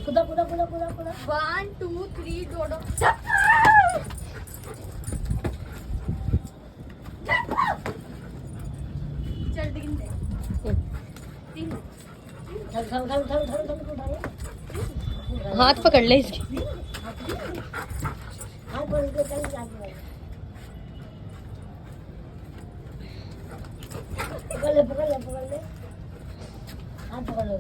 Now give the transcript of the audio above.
खुदा खुदा खुदा खुदा खुदा 1 2 3 डोडो चल गिनते चल चल चल चल चल चल चल हाथ पकड़ ले इसके। हाथ बोल के चल जाके पकड़ ले हाथ पकड़ ले